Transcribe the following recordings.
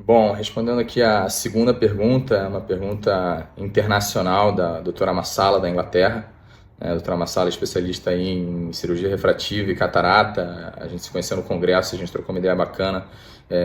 Bom, respondendo aqui a segunda pergunta, uma pergunta internacional da doutora Massala, da Inglaterra. A doutora Massala é especialista aí em cirurgia refrativa e catarata. A gente se conheceu no congresso, a gente trocou uma ideia bacana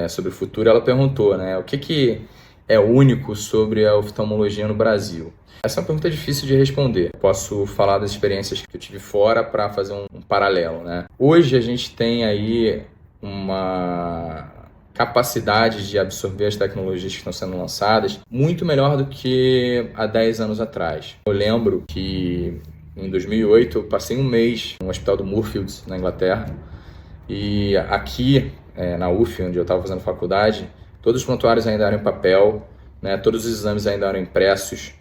sobre o futuro. Ela perguntou, o que é único sobre a oftalmologia no Brasil? Essa é uma pergunta difícil de responder. Posso falar das experiências que eu tive fora para fazer um paralelo, Hoje a gente tem aí uma capacidade de absorver as tecnologias que estão sendo lançadas muito melhor do que há 10 anos atrás. Eu lembro que em 2008 eu passei um mês no hospital do Moorfields, na Inglaterra, e aqui na UF, onde eu estava fazendo faculdade, todos os prontuários ainda eram em papel, todos os exames ainda eram impressos.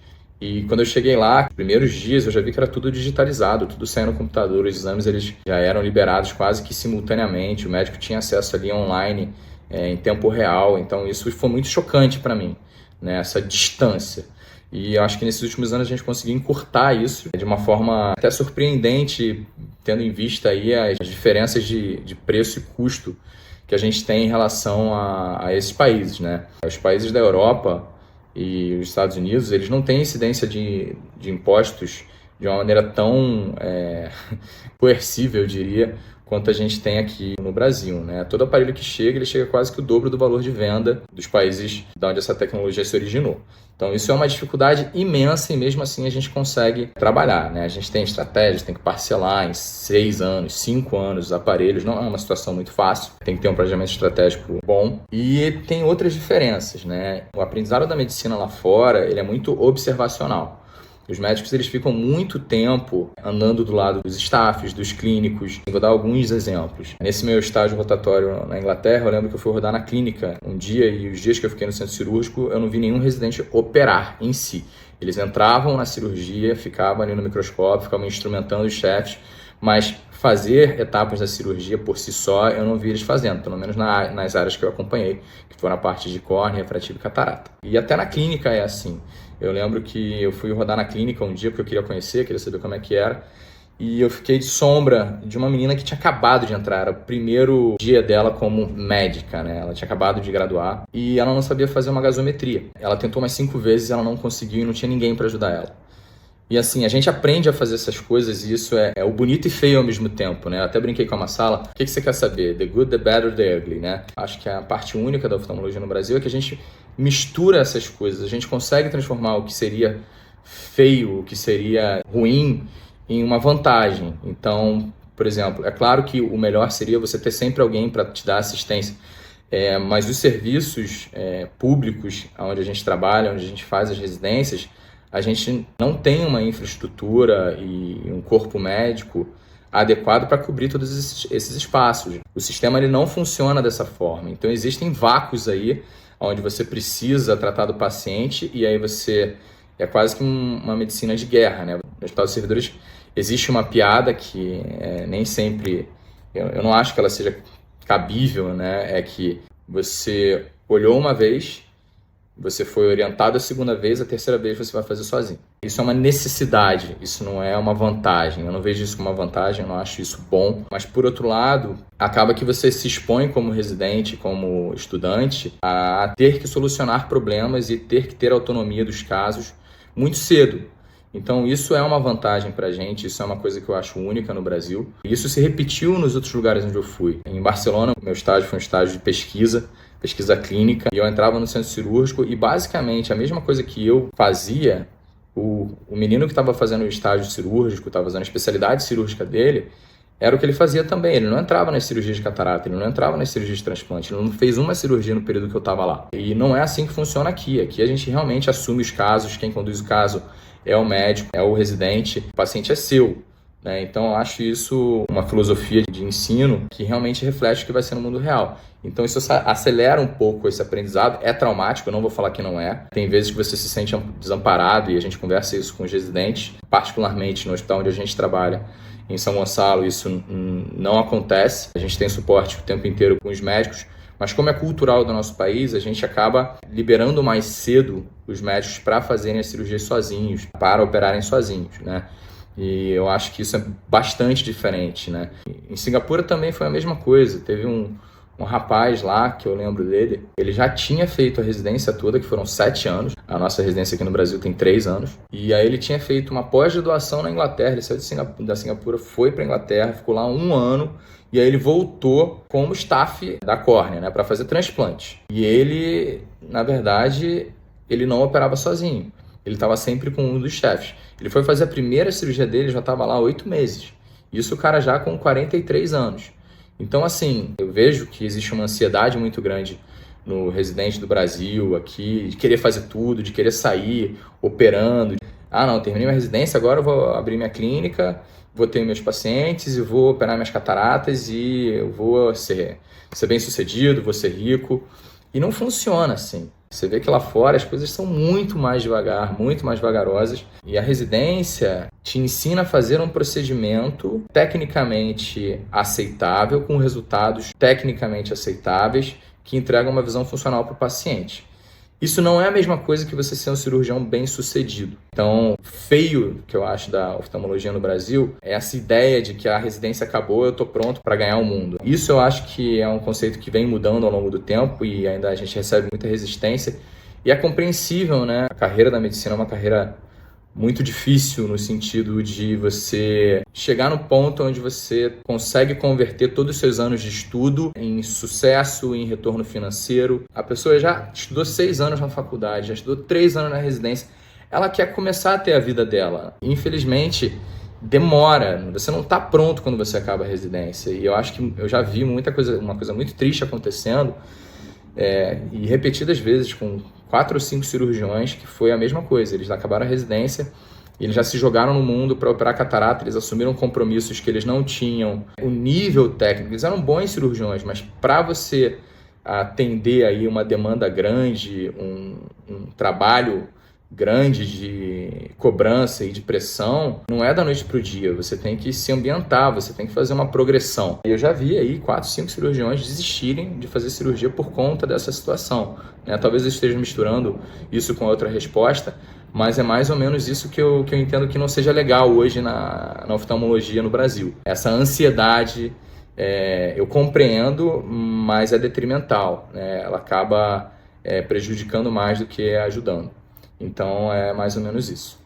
E quando eu cheguei lá, nos primeiros dias eu já vi que era tudo digitalizado, tudo saindo no computador, os exames eles já eram liberados quase que simultaneamente, o médico tinha acesso ali online em tempo real, então isso foi muito chocante para mim, essa distância. E eu acho que nesses últimos anos a gente conseguiu encurtar isso de uma forma até surpreendente, tendo em vista aí as diferenças de preço e custo que a gente tem em relação a esses países, Os países da Europa e os Estados Unidos, eles não têm incidência de impostos de uma maneira tão coercível, eu diria, quanto a gente tem aqui no Brasil, Todo aparelho que chega, ele chega quase que o dobro do valor de venda dos países de onde essa tecnologia se originou. Então isso é uma dificuldade imensa e mesmo assim a gente consegue trabalhar, A gente tem estratégias, tem que parcelar em 6 anos, 5 anos os aparelhos, não é uma situação muito fácil, tem que ter um planejamento estratégico bom e tem outras diferenças, O aprendizado da medicina lá fora, ele é muito observacional. Os médicos eles ficam muito tempo andando do lado dos staffs, dos clínicos. Vou dar alguns exemplos. Nesse meu estágio rotatório na Inglaterra, eu lembro que eu fui rodar na clínica um dia e os dias que eu fiquei no centro cirúrgico, eu não vi nenhum residente operar em si. Eles entravam na cirurgia, ficavam ali no microscópio, ficavam instrumentando os chefes, mas fazer etapas da cirurgia por si só, eu não vi eles fazendo, pelo menos nas áreas que eu acompanhei, que foram a parte de córnea, refrativa e catarata. E até na clínica é assim. Eu lembro que eu fui rodar na clínica um dia porque eu queria conhecer, queria saber como é que era. E eu fiquei de sombra de uma menina que tinha acabado de entrar. Era o primeiro dia dela como médica, Ela tinha acabado de graduar e ela não sabia fazer uma gasometria. Ela tentou mais 5 vezes, ela não conseguiu e não tinha ninguém para ajudar ela. E assim, a gente aprende a fazer essas coisas e isso é o bonito e feio ao mesmo tempo, Eu até brinquei com a Massala. O que você quer saber? The good, the bad or the ugly, Acho que a parte única da oftalmologia no Brasil é que a gente mistura essas coisas. A gente consegue transformar o que seria feio, o que seria ruim, em uma vantagem. Então, por exemplo, é claro que o melhor seria você ter sempre alguém para te dar assistência. Mas os serviços públicos, onde a gente trabalha, onde a gente faz as residências, a gente não tem uma infraestrutura e um corpo médico adequado para cobrir todos esses espaços. O sistema ele não funciona dessa forma. Então, existem vácuos aí onde você precisa tratar do paciente e aí você... É quase que uma medicina de guerra, No Hospital dos Servidores existe uma piada que nem sempre... Eu não acho que ela seja cabível, É que você olhou uma vez... Você foi orientado a segunda vez, a terceira vez você vai fazer sozinho. Isso é uma necessidade, isso não é uma vantagem. Eu não vejo isso como uma vantagem, eu não acho isso bom. Mas, por outro lado, acaba que você se expõe como residente, como estudante, a ter que solucionar problemas e ter que ter autonomia dos casos muito cedo. Então, isso é uma vantagem para a gente, isso é uma coisa que eu acho única no Brasil. Isso se repetiu nos outros lugares onde eu fui. Em Barcelona, o meu estágio foi um estágio de pesquisa clínica, e eu entrava no centro cirúrgico e basicamente a mesma coisa que eu fazia, o menino que estava fazendo o estágio cirúrgico, estava fazendo a especialidade cirúrgica dele, era o que ele fazia também. Ele não entrava nas cirurgias de catarata, ele não entrava nas cirurgias de transplante, ele não fez uma cirurgia no período que eu estava lá. E não é assim que funciona aqui. Aqui a gente realmente assume os casos, quem conduz o caso é o médico, é o residente, o paciente é seu. Então eu acho isso uma filosofia de ensino que realmente reflete o que vai ser no mundo real. Então isso acelera um pouco esse aprendizado, é traumático, eu não vou falar que não é. Tem vezes que você se sente desamparado e a gente conversa isso com os residentes, particularmente no hospital onde a gente trabalha, em São Gonçalo, isso não acontece. A gente tem suporte o tempo inteiro com os médicos, mas como é cultural do nosso país, a gente acaba liberando mais cedo os médicos para fazerem as cirurgias sozinhos, para operarem sozinhos, E eu acho que isso é bastante diferente, Em Singapura também foi a mesma coisa. Teve um um rapaz lá, que eu lembro dele, ele já tinha feito a residência toda, que foram 7 anos. A nossa residência aqui no Brasil tem 3 anos. E aí ele tinha feito uma pós-graduação na Inglaterra. Ele saiu da Singapura, foi para a Inglaterra, ficou lá 1 ano. E aí ele voltou como staff da córnea, né, para fazer transplante. E ele, na verdade, ele não operava sozinho. Ele estava sempre com um dos chefes. Ele foi fazer a primeira cirurgia dele, já estava lá 8 meses. Isso o cara já com 43 anos. Então, assim, eu vejo que existe uma ansiedade muito grande no residente do Brasil aqui, de querer fazer tudo, de querer sair operando. Ah, não, terminei minha residência, agora eu vou abrir minha clínica, vou ter meus pacientes e vou operar minhas cataratas e eu vou ser bem sucedido, vou ser rico. E não funciona assim. Você vê que lá fora as coisas são muito mais devagar, muito mais vagarosas. E a residência te ensina a fazer um procedimento tecnicamente aceitável, com resultados tecnicamente aceitáveis, que entregam uma visão funcional para o paciente. Isso não é a mesma coisa que você ser um cirurgião bem-sucedido. Então, feio que eu acho da oftalmologia no Brasil é essa ideia de que a residência acabou, eu estou pronto para ganhar o mundo. Isso eu acho que é um conceito que vem mudando ao longo do tempo e ainda a gente recebe muita resistência. E é compreensível, né? A carreira da medicina é uma carreira muito difícil no sentido de você chegar no ponto onde você consegue converter todos os seus anos de estudo em sucesso, em retorno financeiro. A pessoa já estudou 6 anos na faculdade, já estudou 3 anos na residência. Ela quer começar a ter a vida dela. Infelizmente, demora. Você não está pronto quando você acaba a residência. E eu acho que eu já vi uma coisa muito triste acontecendo, e repetidas vezes com 4 ou 5 cirurgiões, que foi a mesma coisa. Eles acabaram a residência, eles já se jogaram no mundo para operar catarata, eles assumiram compromissos que eles não tinham. O nível técnico, eles eram bons cirurgiões, mas para você atender aí uma demanda grande, um trabalho grande de cobrança e de pressão, não é da noite para o dia. Você tem que se ambientar, você tem que fazer uma progressão. Eu já vi aí 4, 5 cirurgiões desistirem de fazer cirurgia por conta dessa situação, né? Talvez eu esteja misturando isso com outra resposta, mas é mais ou menos isso que eu entendo que não seja legal hoje na oftalmologia no Brasil. Essa ansiedade, eu compreendo, mas é detrimental, né? Ela acaba prejudicando mais do que ajudando. Então é mais ou menos isso.